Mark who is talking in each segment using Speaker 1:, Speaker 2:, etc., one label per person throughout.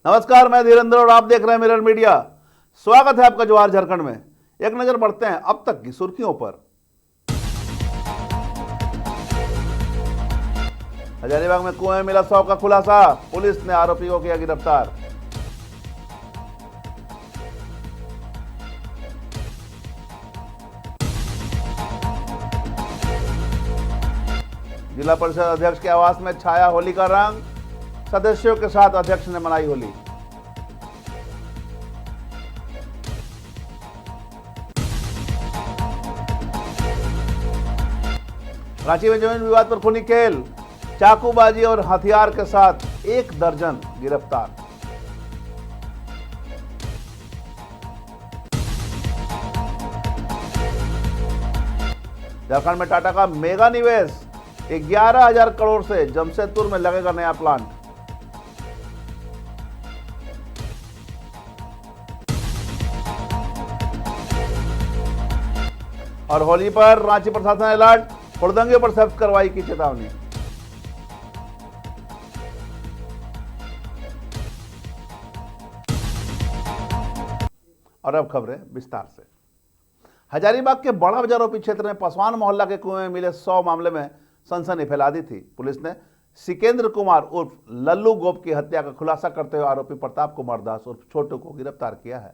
Speaker 1: नमस्कार, मैं धीरेन्द्र और आप देख रहे हैं मिरर मीडिया। स्वागत है आपका जवाहर झारखंड में। एक नजर बढ़ते हैं अब तक की सुर्खियों पर। हजारीबाग में कुएं में मिला 100 का खुलासा, पुलिस ने आरोपी को किया गिरफ्तार। जिला परिषद अध्यक्ष के आवास में छाया होली का रंग, सदस्यों के साथ अध्यक्ष ने मनाई होली। रांची में जमीन विवाद पर खूनी खेल, चाकूबाजी और हथियार के साथ 1 दर्जन गिरफ्तार। झारखंड में टाटा का मेगा निवेश, 11,000 करोड़ से जमशेदपुर में लगेगा नया प्लांट। और होली पर रांची प्रशासन अलर्ट, हुड़दंगे पर सख्त कार्रवाई की चेतावनी। और अब खबरें विस्तार से। हजारीबाग के बड़ा बाजार ओपी क्षेत्र में पासवान मोहल्ला के कुएं में मिले 100 मामले में सनसनी फैला दी थी। पुलिस ने सिकेंद्र कुमार उर्फ लल्लू गोप की हत्या का खुलासा करते हुए आरोपी प्रताप कुमार दास उर्फ छोटू को गिरफ्तार किया है।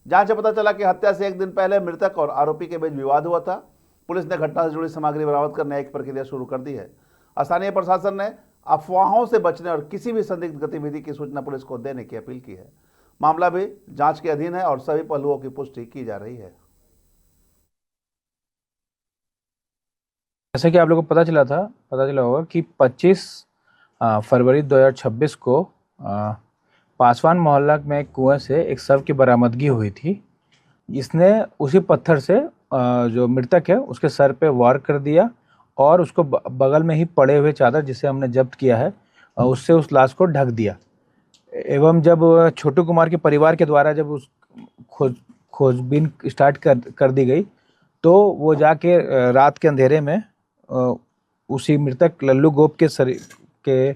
Speaker 1: जांच से पता चला कि हत्या से 1 दिन पहले मृतक और आरोपी के बीच विवाद हुआ था। पुलिस ने घटना से जुड़ी सामग्री बरामद कर न्यायिक प्रक्रिया शुरू कर दी है। स्थानीय प्रशासन ने अफवाहों से बचने और किसी भी संदिग्ध गतिविधि की सूचना पुलिस को देने की अपील की है। मामला भी जांच के अधीन है और सभी पहलुओं की पुष्टि की जा रही है।
Speaker 2: जैसे कि आप लोगों को पता चला होगा कि 25 फरवरी 2026 को पासवान मोहल्ला में एक कुएं से एक शव की बरामदगी हुई थी। इसने उसी पत्थर से जो मृतक है उसके सर पे वार कर दिया और उसको बगल में ही पड़े हुए चादर जिसे हमने जब्त किया है उससे उस लाश को ढक दिया। एवं जब छोटू कुमार के परिवार के द्वारा जब उस खोजबीन स्टार्ट कर दी गई तो वो जाके रात के अंधेरे में उसी मृतक लल्लू गोप के शरीर के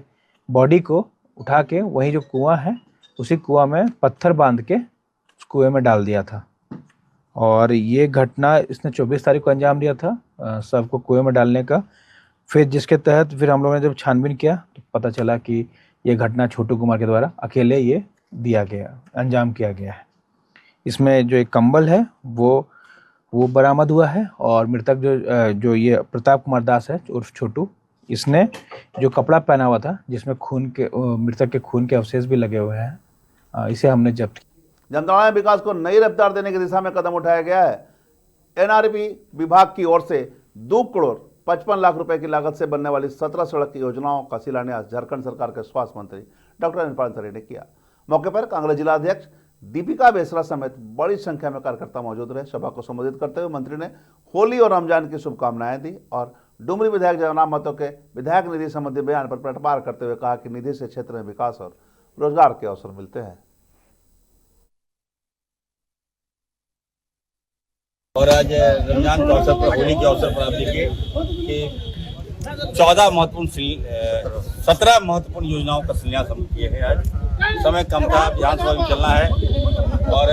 Speaker 2: बॉडी को उठा के वही जो कुआं है उसी कुआं में पत्थर बांध के उस कुएं में डाल दिया था। और ये घटना इसने 24 तारीख को अंजाम दिया था शव को कुएं में डालने का। फिर जिसके तहत फिर हम लोगों ने जब छानबीन किया तो पता चला कि ये घटना छोटू कुमार के द्वारा अकेले ये अंजाम किया गया है। इसमें जो एक कंबल है वो बरामद हुआ है और मृतक जो ये प्रताप कुमार दास है उर्फ छोटू, इसने जो कपड़ा पहना हुआ था जिसमें मृतक के खून के अवशेष भी लगे हुए हैं, इसे हमने जब्त किया।
Speaker 1: जामताड़ा में विकास को नई रफ्तार देने की दिशा में कदम उठाया गया है। एनआरपी विभाग की ओर से 2 करोड़ 55 लाख रुपए की लागत से बनने वाली 17 सड़क की योजनाओं का शिलान्यास झारखंड सरकार के स्वास्थ्य मंत्री डॉक्टर अनिल सरे ने किया। मौके पर कांग्रेस जिला अध्यक्ष दीपिका बेसरा समेत बड़ी संख्या में कार्यकर्ता मौजूद रहे। सभा को संबोधित करते हुए मंत्री ने होली और रमजान की शुभकामनाएं दी और डुमरी विधायक जगन्नाथ महतो के विधायक निधि संबंधी बयान पर पलटवार करते हुए कहा कि निधि से क्षेत्र में विकास और रोजगार के अवसर मिलते हैं।
Speaker 3: और आज रमजान के अवसर पर, होली के अवसर पर आप देखिए कि 17 महत्वपूर्ण योजनाओं का शिलान्यास हम किए हैं। आज समय कम था, विधानसभा भी चलना है और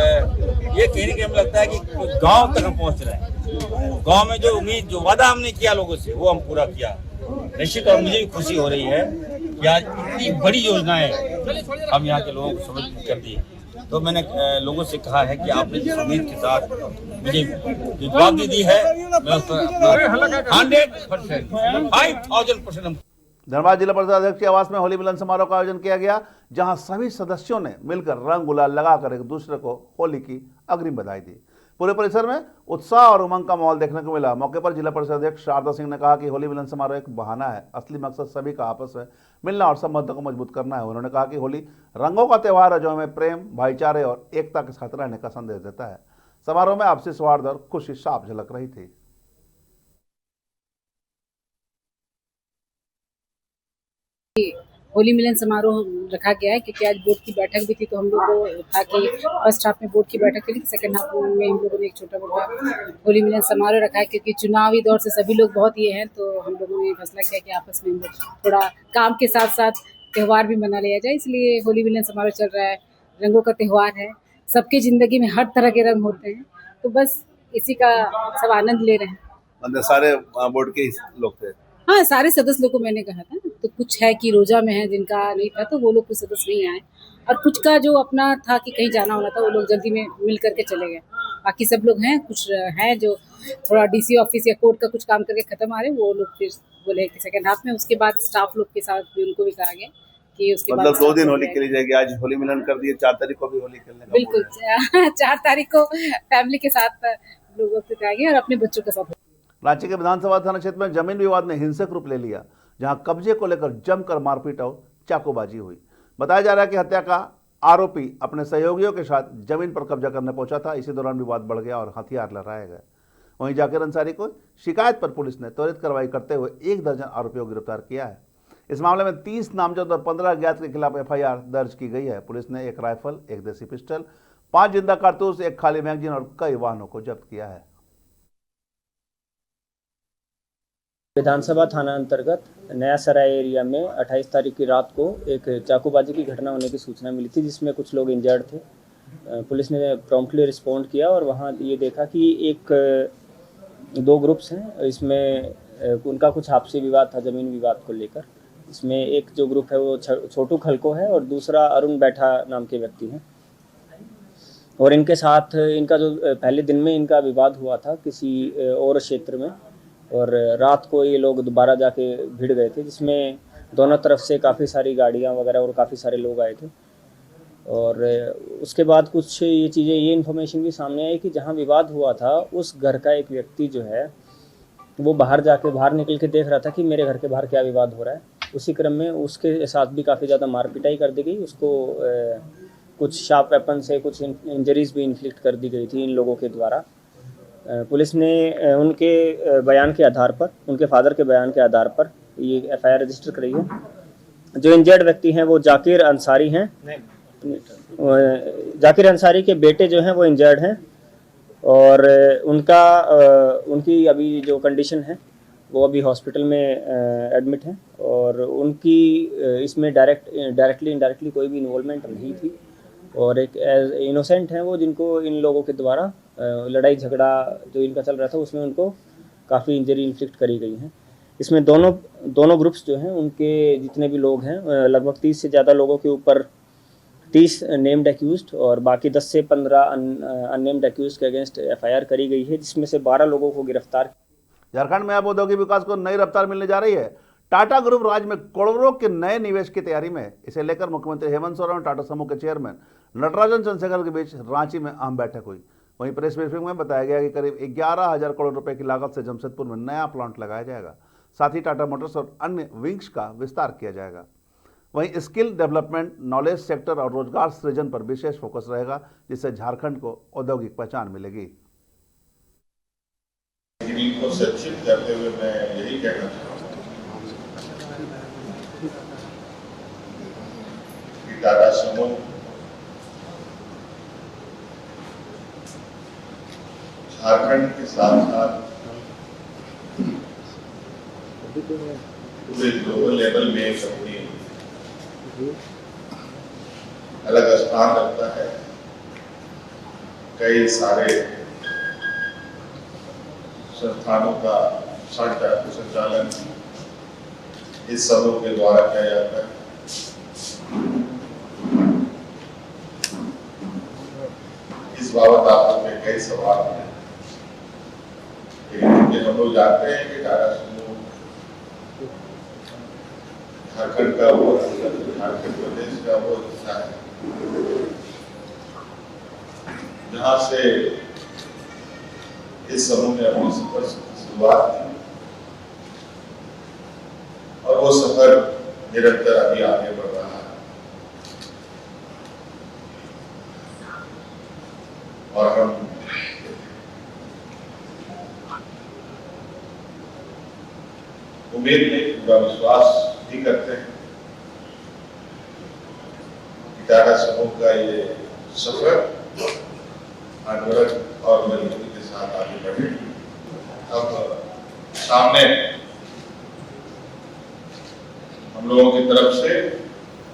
Speaker 3: ये कहीं न कहीं हमें लगता है कि गांव तक हम पहुंच रहे हैं। गांव में जो उम्मीद, जो वादा हमने किया लोगों से, वो हम पूरा किया। निश्चित और मुझे भी खुशी हो रही है कि आज इतनी बड़ी योजनाएं हम यहाँ के लोगों को समर्पित कर दी। तो मैंने लोगों से कहा है कि आपने जिस उम्मीद के साथ मुझे जवाबदेही दी है, मैं उस पर 100% 5000%
Speaker 1: धनबाद जिला परिषद अध्यक्ष के आवास में होली मिलन समारोह का आयोजन किया गया, जहां सभी सदस्यों ने मिलकर रंग गुलाल लगाकर एक दूसरे को होली की अग्रिम बधाई दी। पूरे परिसर में उत्साह और उमंग का माहौल देखने को मिला। मौके पर जिला परिषद अध्यक्ष शारदा सिंह ने कहा कि होली मिलन समारोह एक बहाना है, असली मकसद सभी का आपस में मिलना और संबंधों को मजबूत करना है। उन्होंने कहा कि होली रंगों का त्यौहार है जो हमें प्रेम, भाईचारे और एकता के साथ रहने का संदेश देता है। समारोह में आपसी सौहार्द और खुशी साफ झलक रही थी।
Speaker 4: होली मिलन समारोह रखा गया है क्योंकि आज बोर्ड की बैठक भी थी, तो हम लोग को था कि फर्स्ट हाफ में बोर्ड की बैठक थी, सेकंड हाफ में हम लोगों ने एक छोटा मोटा होली मिलन समारोह रखा है क्योंकि चुनावी दौर से सभी लोग बहुत ये हैं, तो हम लोगों ने फैसला किया कि आपस में हम लोग थोड़ा काम के साथ साथ त्यौहार भी मना लिया जाए, इसलिए होली मिलन समारोह चल रहा है। रंगों का त्यौहार है, सबकी ज़िंदगी में हर तरह के रंग होते हैं, तो बस इसी का सब आनंद ले रहे हैं।
Speaker 1: मतलब सारे बोर्ड के ही लोग थे।
Speaker 4: हाँ, सारे सदस्य लोग को मैंने कहा था, तो कुछ है कि रोजा में है जिनका नहीं था, तो वो लोग कुछ सदस्य नहीं आए, और कुछ का जो अपना था कि कहीं जाना होना था, वो लोग जल्दी में मिल करके चले गए। बाकी सब लोग हैं, कुछ हैं जो थोड़ा डीसी ऑफिस या कोर्ट का कुछ काम करके खत्म आ रहे, वो लोग फिर बोले कि सेकंड हाफ में। उसके बाद स्टाफ लोग के साथ भी उनको भी कहा गया कि उसके बाद
Speaker 1: मतलब 2 दिन
Speaker 4: staff
Speaker 1: होली
Speaker 4: लोग
Speaker 1: खेली जाएगी। आज होली मिलन कर दिए, 4 तारीख को भी होली खेलने का
Speaker 4: बिल्कुल
Speaker 1: मूड है।
Speaker 4: 4 तारीख को फैमिली के साथ लोग वक्त आएंगे और अपने बच्चों के साथ।
Speaker 1: रांची के विधानसभा थाना क्षेत्र में जमीन विवाद ने हिंसक रूप ले लिया, जहां कब्जे को लेकर जमकर मारपीट और चाकूबाजी हुई। बताया जा रहा है कि हत्या का आरोपी अपने सहयोगियों के साथ जमीन पर कब्जा करने पहुंचा था। इसी दौरान विवाद बढ़ गया और हथियार लहराए गए। वहीं जाकिर अंसारी को शिकायत पर पुलिस ने त्वरित कार्रवाई करते हुए 1 दर्जन आरोपियों को गिरफ्तार किया है। इस मामले में 30 नामजद और 15 अज्ञात के खिलाफ FIR दर्ज की गई है। पुलिस ने 1 राइफल, 1 देसी पिस्टल, 5 जिंदा कारतूस, 1 खाली मैगजीन और कई वाहनों को जब्त किया है।
Speaker 5: विधानसभा थाना अंतर्गत नया सराय एरिया में 28 तारीख की रात को एक चाकूबाजी की घटना होने की सूचना मिली थी, जिसमें कुछ लोग इंजर्ड थे। पुलिस ने प्रॉम्प्टली रिस्पॉन्ड किया और वहां ये देखा कि 2 ग्रुप्स हैं। इसमें उनका कुछ आपसी विवाद था जमीन विवाद को लेकर। इसमें एक जो ग्रुप है वो छोटू खलको है और दूसरा अरुण बैठा नाम के व्यक्ति हैं। और इनके साथ इनका जो पहले दिन में इनका विवाद हुआ था किसी और क्षेत्र में, और रात को ये लोग दोबारा जाके भिड़ गए थे, जिसमें दोनों तरफ से काफ़ी सारी गाड़ियां वगैरह और काफ़ी सारे लोग आए थे। और उसके बाद कुछ ये चीज़ें, ये इन्फॉर्मेशन भी सामने आई कि जहां विवाद हुआ था उस घर का एक व्यक्ति जो है वो बाहर निकल के देख रहा था कि मेरे घर के बाहर क्या विवाद हो रहा है। उसी क्रम में उसके साथ भी काफ़ी ज़्यादा मारपिटाई कर दी गई। उसको कुछ शार्प वेपन से कुछ इंजरीज भी इन्फ्लिक्ट कर दी गई थी इन लोगों के द्वारा। पुलिस ने उनके बयान के आधार पर, उनके फादर के बयान के आधार पर ये FIR रजिस्टर कराई है। जो इंजर्ड व्यक्ति हैं वो जाकिर अंसारी हैं। जाकिर अंसारी के बेटे जो हैं वो इंजर्ड हैं और उनकी अभी जो कंडीशन है वो अभी हॉस्पिटल में एडमिट हैं और उनकी इसमें डायरेक्टली इनडायरेक्टली कोई भी इन्वॉल्वमेंट नहीं थी और एक इनोसेंट हैं वो, जिनको इन लोगों के द्वारा लड़ाई झगड़ा जो इनका चल रहा था उसमें उनको काफ़ी इंजरी इन्फ्लिक्ट करी गई हैं। इसमें दोनों ग्रुप्स जो हैं उनके जितने भी लोग हैं लगभग 30 से ज़्यादा लोगों के ऊपर 30 नेम्ड एक्यूज्ड और बाकी 10 से 15 अननेम्ड एक्यूज्ड के अगेंस्ट FIR करी गई है, जिसमें से 12 लोगों को गिरफ्तार।
Speaker 1: झारखंड में अब औद्योगिक विकास को नई रफ्तार मिलने जा रही है। टाटा ग्रुप राज्य में करोड़ों के नए निवेश की तैयारी में है। इसे लेकर मुख्यमंत्री हेमंत सोरेन और टाटा समूह के चेयरमैन नटराजन चंद्रशेखर के बीच रांची में अहम बैठक हुई। वहीं प्रेस ब्रीफिंग में बताया गया कि करीब 11,000 करोड़ रुपए की लागत से जमशेदपुर में नया प्लांट लगाया जाएगा। साथ ही टाटा मोटर्स और अन्य विंग्स का विस्तार किया जाएगा। वहीं स्किल डेवलपमेंट, नॉलेज सेक्टर और रोजगार सृजन पर विशेष फोकस रहेगा, जिससे झारखंड को औद्योगिक पहचान मिलेगी।
Speaker 6: को संक्षिप्त करते हुए मैं यही कहना चाहूँगा कि टाटा समूह झारखंड के साथ साथ पूरे ग्लोबल लेवल में अपनी अलग स्थान रखता है। कई सारे संस्थानों का संचालन इस समूह के द्वारा किया जाता है। इस बाबत आप लोग के कई सवाल हैं, लेकिन हम लोग जानते हैं कि टाटा समूह झारखंड का वो झारखंड प्रदेश का वो हिस्सा है जहाँ से इस समूह ने अपनी सफर की शुरुआत की और वो सफर निरंतर अभी आगे बढ़ रहा है और हम उम्मीद नहीं, पूरा विश्वास भी करते हैं कि टाटा समूह का ये सफर अनवरत और मजबूती के साथ आगे बढ़े। अब सामने हम लोगों की तरफ से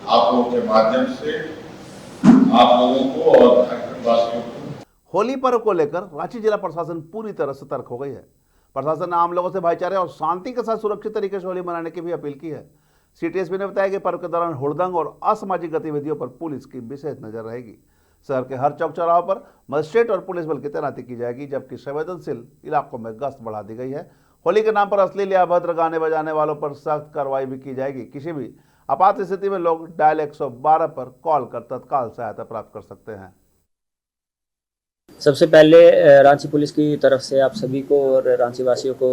Speaker 6: आप लोगों के माध्यम से आप लोगों को और झारखंड वासियों को
Speaker 1: होली पर्व को लेकर रांची जिला प्रशासन पूरी तरह सतर्क हो गई है। प्रशासन ने आम लोगों से भाईचारे और शांति के साथ सुरक्षित तरीके से होली मनाने की भी अपील की है। सिटी एसपी ने बताया कि पर्व के दौरान हुड़दंग और असामाजिक गतिविधियों पर पुलिस की विशेष नजर रहेगी। शहर के हर चौक चौराहों पर मजिस्ट्रेट और पुलिस बल की तैनाती की जाएगी, जबकि संवेदनशील इलाकों में गश्त बढ़ा दी गई है। होली के नाम पर अश्लील या अभद्र गाने बजाने वालों पर सख्त कार्रवाई भी की जाएगी। किसी भी आपात स्थिति में लोग डायल 112 पर कॉल कर तत्काल सहायता प्राप्त कर सकते हैं।
Speaker 5: सबसे पहले रांची पुलिस की तरफ से आप सभी को और रांची वासियों को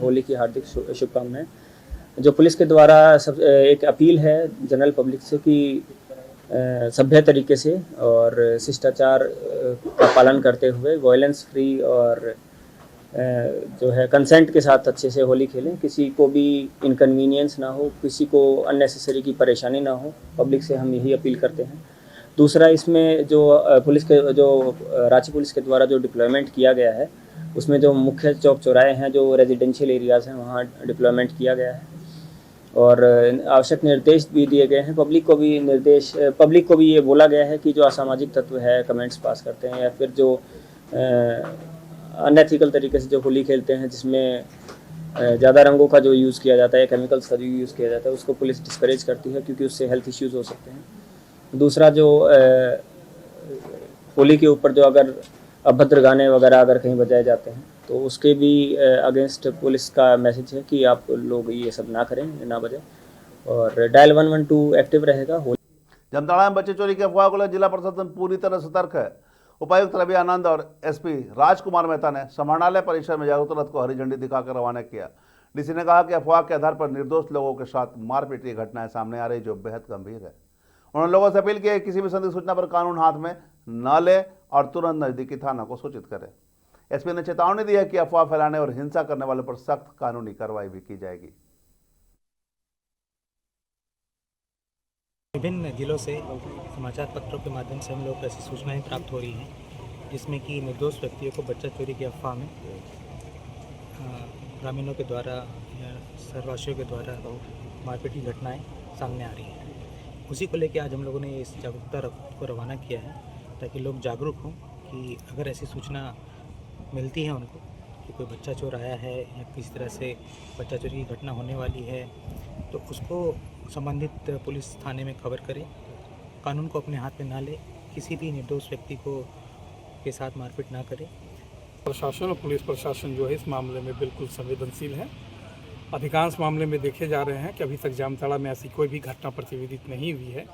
Speaker 5: होली की हार्दिक शुभकामनाएं। जो पुलिस के द्वारा एक अपील है जनरल पब्लिक से कि सभ्य तरीके से और शिष्टाचार का पालन करते हुए वायलेंस फ्री और जो है कंसेंट के साथ अच्छे से होली खेलें। किसी को भी इनकन्वीनियंस ना हो, किसी को अननेसेसरी की परेशानी ना हो, पब्लिक से हम यही अपील करते हैं। दूसरा, इसमें जो रांची पुलिस के द्वारा जो डिप्लॉयमेंट किया गया है उसमें जो मुख्य चौक चौराहे हैं, जो रेजिडेंशियल एरियाज़ हैं, वहाँ डिप्लॉयमेंट किया गया है और आवश्यक निर्देश भी दिए गए हैं। पब्लिक को भी ये बोला गया है कि जो असामाजिक तत्व है, कमेंट्स पास करते हैं या फिर जो अनएथिकल तरीके से जो होली खेलते हैं, जिसमें ज़्यादा रंगों का जो यूज़ किया जाता है, केमिकल्स का जो यूज़ किया जाता है, उसको पुलिस डिस्करेज करती है क्योंकि उससे हेल्थ इश्यूज़ हो सकते हैं। दूसरा, जो होली के ऊपर जो अगर अभद्र गाने वगैरह अगर कहीं बजाए जाते हैं तो उसके भी अगेंस्ट पुलिस का मैसेज है कि आप लोग ये सब ना करें, ना बजाएं और डायल 112 एक्टिव रहेगा।
Speaker 1: जामताड़ा में बच्चे चोरी की अफवाह को लेकर जिला प्रशासन पूरी तरह सतर्क है। उपायुक्त रवि आनंद और एसपी राजकुमार मेहता ने समाहरणालय परिसर में जागरूकता रथ को हरी झंडी दिखाकर रवाना किया। डीसी ने कहा कि अफवाह के आधार पर निर्दोष लोगों के साथ मारपीट की घटनाएं सामने आ रही, जो बेहद गंभीर है। उन्होंने लोगों से अपील की है कि किसी भी संदिग्ध सूचना पर कानून हाथ में न ले और तुरंत नजदीकी थाना को सूचित करें। एसपी ने चेतावनी दी है कि अफवाह फैलाने और हिंसा करने वालों पर सख्त कानूनी कार्रवाई भी की जाएगी।
Speaker 7: विभिन्न जिलों से समाचार पत्रों के माध्यम से हम लोग ऐसी सूचनाएं प्राप्त हो रही हैं जिसमें कि निर्दोष व्यक्तियों को बच्चा चोरी की अफवाह में ग्रामीणों के द्वारा या शहरवासियों के द्वारा मारपीट की घटनाएं सामने आ रही हैं। उसी को लेकर आज हम लोगों ने इस जागरूकता रथ को रवाना किया है ताकि लोग जागरूक हों कि अगर ऐसी सूचना मिलती है उनको कि कोई बच्चा चोर आया है या किसी तरह से बच्चा चोरी की घटना होने वाली है तो उसको संबंधित पुलिस थाने में खबर करें, कानून को अपने हाथ में ना ले, किसी भी निर्दोष व्यक्ति को के साथ मारपीट ना करें।
Speaker 8: प्रशासन और पुलिस प्रशासन जो है इस मामले में बिल्कुल संवेदनशील है। अधिकांश मामले में देखे जा रहे हैं कि अभी तक जामताड़ा में ऐसी कोई भी घटना प्रतिवेदित नहीं हुई है,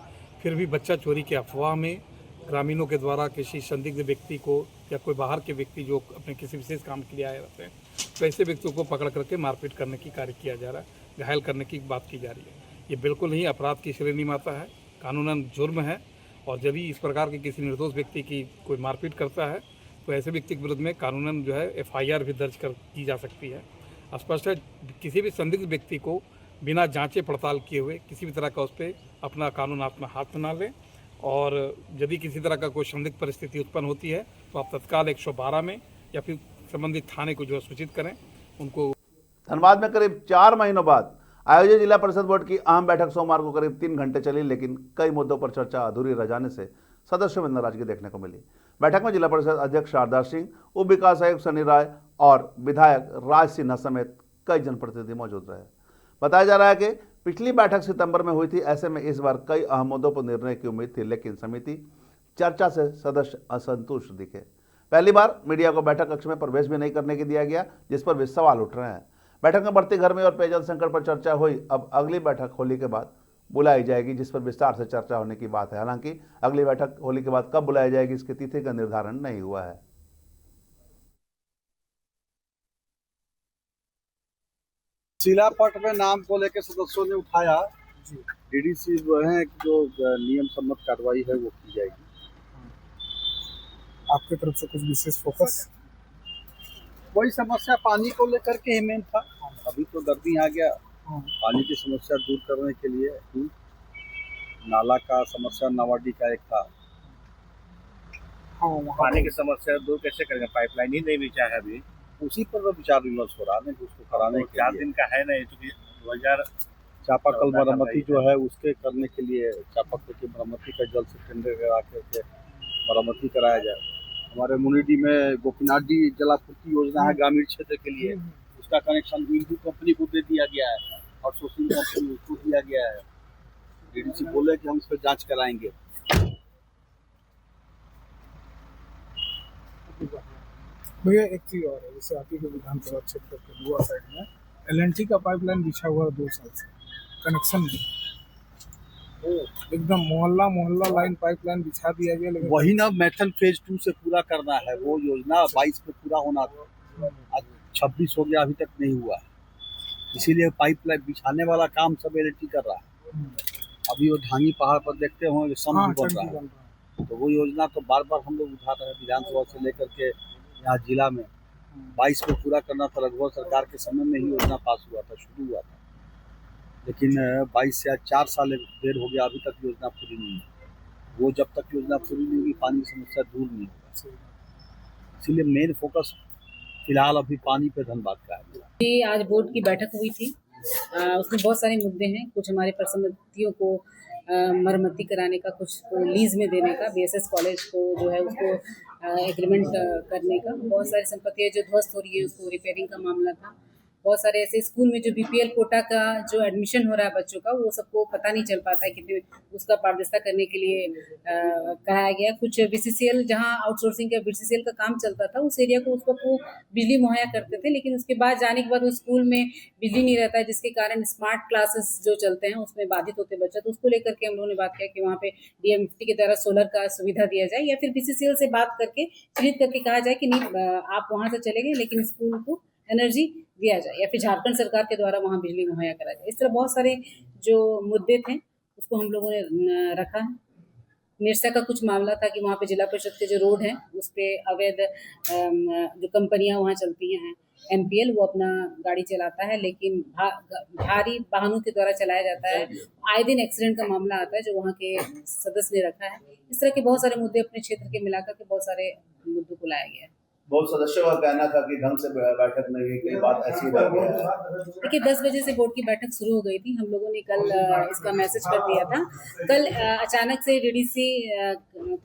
Speaker 8: फिर भी बच्चा चोरी के अफवाह में ग्रामीणों के द्वारा किसी संदिग्ध व्यक्ति को या कोई बाहर के व्यक्ति जो अपने किसी विशेष काम के लिए आए रहते हैं तो ऐसे व्यक्तियों को पकड़ करके मारपीट करने की कार्य किया जा रहा है, घायल करने की बात की जा रही है। ये बिल्कुल ही अपराध की श्रेणी में आता है, कानूनन जुर्म है और जब भी इस प्रकार के किसी निर्दोष व्यक्ति की कोई मारपीट करता है तो ऐसे व्यक्ति के विरुद्ध में कानूनन जो है FIR भी दर्ज की जा सकती है। स्पष्ट है, किसी भी संदिग्ध व्यक्ति को बिना जांचे पड़ताल किए हुए किसी भी तरह का उस पर अपना कानून अपना हाथ में ना लें और यदि किसी तरह का कोई संदिग्ध परिस्थिति उत्पन्न होती है तो आप तत्काल 112 में या फिर संबंधित थाने को जो सूचित करें उनको।
Speaker 1: धनबाद में करीब 4 महीनों बाद आयोजित जिला परिषद बोर्ड की अहम बैठक सोमवार को करीब 3 घंटे चली, लेकिन कई मुद्दों पर चर्चा अधूरी रह जाने से सदस्यों में नाराजगी देखने को मिली। बैठक में जिला परिषद अध्यक्ष शारदा सिंह, उप विकास आयुक्त सनी राय और विधायक राज सिन्हा समेत कई जनप्रतिनिधि मौजूद रहे। बताया जा रहा है कि पिछली बैठक सितंबर में हुई थी, ऐसे में इस बार कई अहम मुद्दों पर निर्णय की उम्मीद थी, लेकिन समिति चर्चा से सदस्य असंतुष्ट दिखे। पहली बार मीडिया को बैठक कक्ष में प्रवेश भी नहीं करने की दिया गया, जिस पर भी सवाल उठ रहे हैं। बैठक में बढ़ती गर्मी और पेयजल संकट पर चर्चा हुई। अब अगली बैठक होली के बाद बुलाई जाएगी, जिस पर विस्तार से चर्चा होने की बात है। हालांकि अगली बैठक होली के बाद कब बुलाई जाएगी इसकी तिथि का निर्धारण नहीं हुआ है।
Speaker 9: शिलापट में नाम को लेकर सदस्यों ने उठाया, डीडीसी जो है जो नियम सम्मत कार्रवाई है वो की जाएगी।
Speaker 8: आपकी तरफ से कुछ विशेष फोकस?
Speaker 9: वही समस्या पानी को लेकर के ही मेन था। अभी तो गर्मी आ गया, पानी की समस्या दूर करने के लिए नाला का समस्या नवाडी का एक था।
Speaker 3: पानी की समस्या दूर कैसे करेंगे? पाइपलाइन ही नहीं बिछा है अभी,
Speaker 9: उसी पर विचार विमर्श हो रहा है उसको कराने के
Speaker 3: 4
Speaker 9: लिए।
Speaker 3: दिन का है ना, चूँकि
Speaker 9: चापाकल मरम्मती जो है उसके करने के लिए चापाकल की मरम्मती का जल्द से टेंडर करा करके मरम्मती कराया जाए। हमारे मुनिडी में गोपीनाथ जी जलापूर्ति योजना है ग्रामीण क्षेत्र के लिए, उसका कनेक्शन इंडू कंपनी को दे दिया गया है और सोशल कंपनी उसको दिया गया है। डीडीसी बोले कि हम इस पर जांच कराएंगे।
Speaker 8: भैया एक चीज और है, जैसे आप ही के विधानसभा क्षेत्र के दुआ साइड में LNT का पाइपलाइन बिछा हुआ है 2 साल से, कनेक्शन नहीं, एकदम मोहल्ला मोहल्ला लाइन पाइपलाइन बिछा दिया गया, लेकिन
Speaker 9: वही ना मैथन फेज 2 से पूरा करना है, वो योजना 22 में पूरा होना था, आज 26 हो गया, अभी तक नहीं हुआ है। इसीलिए पाइपलाइन बिछाने वाला काम सब LNT कर रहा है। अभी वो ढांगी पहाड़ पर देखते होंगे बन रहा है, तो वो योजना तो बार बार हम लोग उठा रहे हैं विधानसभा से लेकर के यहाँ जिला में। 22 में पूरा करना था, रघुवर सरकार के समय में ही योजना पास हुआ था, शुरू हुआ था, लेकिन 22 से आज 4 साल देर हो गया, अभी तक योजना पूरी नहीं है। वो जब तक योजना पूरी नहीं होगी पानी की समस्या दूर नहीं होगा, इसलिए मेन फोकस फिलहाल अभी पानी पे धनबाद का है।
Speaker 4: आज बोर्ड की बैठक हुई थी, उसमें बहुत सारे मुद्दे हैं। कुछ हमारे परिसंपत्तियों को मरम्मती कराने का, कुछ को लीज में देने का, BSS कॉलेज को जो है उसको एग्रीमेंट करने का, बहुत सारी संपत्तियाँ जो ध्वस्त हो रही है उसको रिपेयरिंग का मामला था। बहुत सारे ऐसे स्कूल में जो BPL कोटा का जो एडमिशन हो रहा है बच्चों का, वो सबको पता नहीं चल पाता है कि उसका पारदर्शिता करने के लिए कराया गया। कुछ BCCL जहाँ आउटसोर्सिंग का BCCL का काम चलता था, उस एरिया को उस वक्त वो बिजली मुहैया करते थे, लेकिन उसके बाद जाने के बाद वो स्कूल में बिजली नहीं रहता है, जिसके कारण स्मार्ट क्लासेस जो चलते हैं उसमें बाधित होते बच्चे। तो उसको लेकर के हम लोगों ने बात किया कि वहाँ पे DMFT के द्वारा सोलर का सुविधा दिया जाए, या फिर BCCL से बात करके चिन्हित करके कहा जाए कि नहीं आप वहाँ से चले गए लेकिन स्कूल को एनर्जी दिया जाए, या फिर झारखंड सरकार के द्वारा वहाँ बिजली मुहैया करा जाए। इस तरह बहुत सारे जो मुद्दे थे उसको हम लोगों ने रखा है। निरसा का कुछ मामला था कि वहाँ पे जिला परिषद के जो रोड हैं उस पर अवैध जो कंपनियां वहाँ चलती हैं, MPL वो अपना गाड़ी चलाता है, लेकिन भारी वाहनों के द्वारा चलाया जाता है। आए दिन एक्सीडेंट का मामला आता है जो वहाँ के सदस्य ने रखा है। इस तरह के बहुत सारे मुद्दे अपने क्षेत्र के मिलाकर के बहुत सारे मुद्दों को लाया गया है।
Speaker 1: बहुत सदस्यों का कहना था कि ढंग से बैठक नहीं हुई, कई बात ऐसी रह गई है।
Speaker 4: देखिए 10 बजे से बोर्ड की बैठक शुरू हो गई थी, हम लोगों ने कल इसका मैसेज कर दिया था। कल अचानक से DDC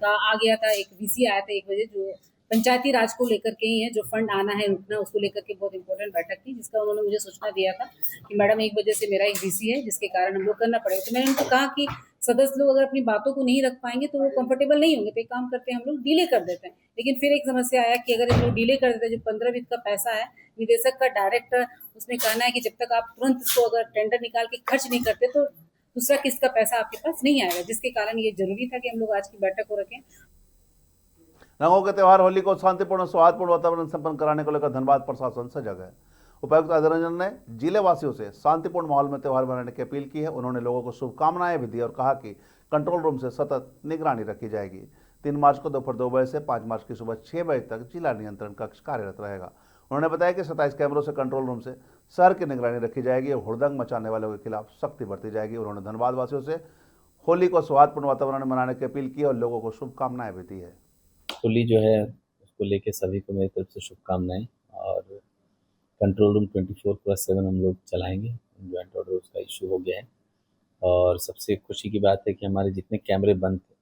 Speaker 4: का आ गया था, एक VC आया था 1 बजे, जो पंचायती राज को लेकर के ही है, जो फंड आना है रुकना उसको लेकर के बहुत इंपॉर्टेंट बैठक थी, जिसका उन्होंने मुझे सूचना दिया था कि मैडम 1 बजे से मेरा एक VC है जिसके कारण हम लोग करना पड़ेगा। तो मैंने उनको कहा कि सदस्य लोग अगर अपनी बातों को नहीं रख पाएंगे तो वो कंफर्टेबल नहीं होंगे, तो एक काम करते हैं हम लोग डिले कर देते हैं। लेकिन फिर एक समस्या आया कि अगर हम लोग डिले कर देते हैं, जो 15 वित्त का पैसा है निदेशक का डायरेक्ट उसमें कहना है कि जब तक आप तुरंत इसको अगर टेंडर निकाल के खर्च नहीं करते तो दूसरा किस्त का पैसा आपके पास नहीं आएगा, जिसके कारण ये जरूरी था कि हम लोग आज की बैठक को रखें।
Speaker 1: रंगों के त्यौहार होली को शांतिपूर्ण सौहार्दपूर्ण वातावरण संपन्न कराने को लेकर धनबाद प्रशासन सजग है। उपायुक्त अजय रंजन ने जिले वासियों से शांतिपूर्ण माहौल में त्यौहार मनाने की अपील की है। उन्होंने लोगों को शुभकामनाएं भी दी और कहा कि कंट्रोल रूम से सतत निगरानी रखी जाएगी। 3 मार्च को दोपहर 2 बजे से 5 मार्च की सुबह 6 बजे तक जिला नियंत्रण कक्ष कार्यरत रहेगा। उन्होंने बताया कि 27 कैमरों से कंट्रोल रूम से शहर की निगरानी रखी जाएगी और हुड़दंग मचाने वालों के खिलाफ सख्ती बरती जाएगी। उन्होंने धनबाद वासियों से होली को सौहार्दपूर्ण वातावरण में मनाने की अपील की और लोगों को शुभकामनाएं भी दी है।
Speaker 10: होली जो है उसको लेके सभी को मेरी तरफ से शुभकामनाएं, और कंट्रोल रूम 24/7 हम लोग चलाएंगे। जॉइंट ऑर्डर उसका इशू हो गया है, और सबसे खुशी की बात है कि हमारे जितने कैमरे बंद थे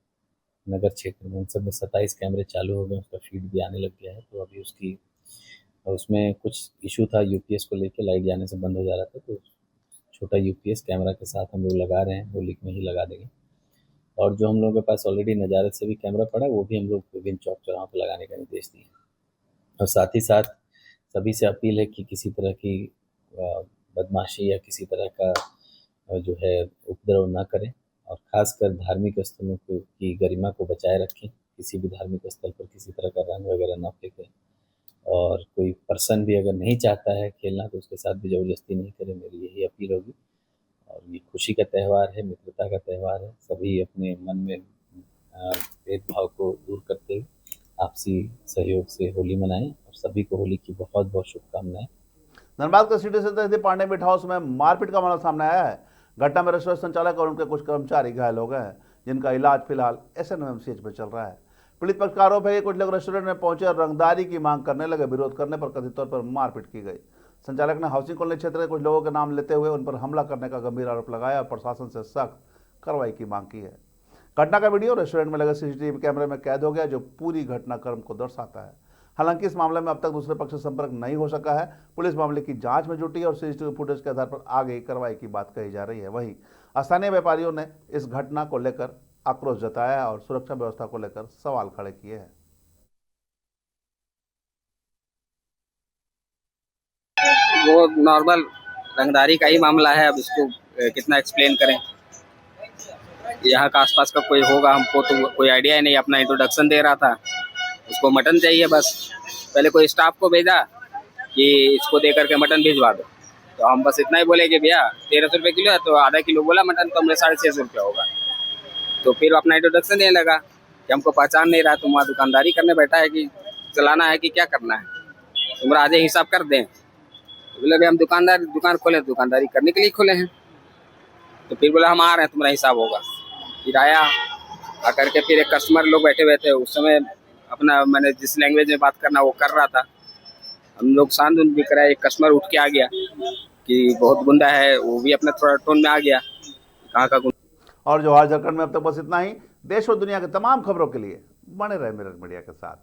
Speaker 10: नगर क्षेत्र में उन सब में 27 कैमरे चालू हो गए, उसका फीड भी आने लग गया है। तो अभी उसमें कुछ इशू था UPS को लेके, लाइट जाने से बंद हो जा रहा था, तो छोटा UPS कैमरा के साथ हम लोग लगा रहे हैं, होली में ही लगा देंगे। और जो हम लोगों के पास ऑलरेडी नज़ारत से भी कैमरा पड़ा वो भी हम लोग विभिन्न चौक चौराहों पर लगाने का निर्देश दिए। और साथ ही साथ सभी से अपील है कि किसी तरह की बदमाशी या किसी तरह का जो है उपद्रव ना करें, और ख़ासकर धार्मिक स्थलों की गरिमा को बचाए रखें। किसी भी धार्मिक स्थल पर किसी तरह का रंग वगैरह ना फेंकें, और कोई पर्सन भी अगर नहीं चाहता है खेलना तो उसके साथ भी ज़बरदस्ती नहीं करें, मेरी यही अपील होगी। और ये खुशी का त्यौहार है, मित्रता का त्यौहार है, सभी अपने मन में भेदभाव को दूर करते हुए आपसी सहयोग से होली मनाएं, और सभी को होली की बहुत बहुत शुभकामनाएं।
Speaker 1: धनबाद के सिटी सेंटर स्थित पांडे मीट हाउस में मारपीट का मामला सामने आया है। घटना में रेस्टोरेंट संचालक और उनके कुछ कर्मचारी घायल हो गए हैं, जिनका इलाज फिलहाल SNMCH में चल रहा है। पीड़ित पक्ष का आरोप है कि कुछ लोग रेस्टोरेंट में पहुंचे और रंगदारी की मांग करने लगे। विरोध करने पर कथित तौर पर मारपीट की गई। संचालक ने हाउसिंग कॉलोनी क्षेत्र के कुछ लोगों के नाम लेते हुए उन पर हमला करने का गंभीर आरोप लगाया और प्रशासन से सख्त कार्रवाई की मांग की है। घटना का वीडियो रेस्टोरेंट में लगे सीसीटीवी कैमरे में कैद हो गया, जो पूरी घटनाक्रम को दर्शाता है। हालांकि इस मामले में अब तक दूसरे पक्ष से संपर्क नहीं हो सका है। पुलिस मामले की जांच में जुटी है और सीसीटीवी फुटेज के आधार पर आगे कार्रवाई की बात कही जा रही है। वहीं स्थानीय व्यापारियों ने इस घटना को लेकर आक्रोश जताया और सुरक्षा व्यवस्था को लेकर सवाल खड़े किए हैं।
Speaker 11: वो नॉर्मल रंगदारी का ही मामला है, अब इसको कितना एक्सप्लेन करें। यहाँ का आसपास का कोई होगा, हमको तो कोई आइडिया ही नहीं। अपना इंट्रोडक्शन दे रहा था, उसको मटन चाहिए बस। पहले कोई स्टाफ को भेजा कि इसको दे करके मटन भिजवा दो, तो हम बस इतना ही बोले कि भैया 1300 रुपये किलो है, तो आधा किलो बोला मटन, तो हमने 650 रुपया होगा। तो फिर अपना इंट्रोडक्शन देने लगा कि हमको पहचान नहीं रहा, तुम वहाँ दुकानदारी करने बैठा है कि चलाना है कि क्या करना है, तुम्हारा आधे हिसाब कर दें। तो बोले भैया हम दुकान खोले, दुकानदारी करने के लिए खोले हैं। तो फिर बोला हम आ रहे हैं, तुम्हारा हिसाब होगा। फिर आया, आकर के फिर एक कस्टमर लोग बैठे हुए थे, उस समय अपना मैंने जिस लैंग्वेज में बात करना वो कर रहा था। हम लोग शांत भी कराए, एक कस्टमर उठ के आ गया कि बहुत गुंडा है, वो भी अपना थोड़ा टोन में आ गया, कहाँ का गुंडा।
Speaker 1: और जोहार झारखंड में अब तक बस इतना ही। देश और दुनिया की तमाम खबरों के लिए बने रहे मिरर मीडिया के साथ।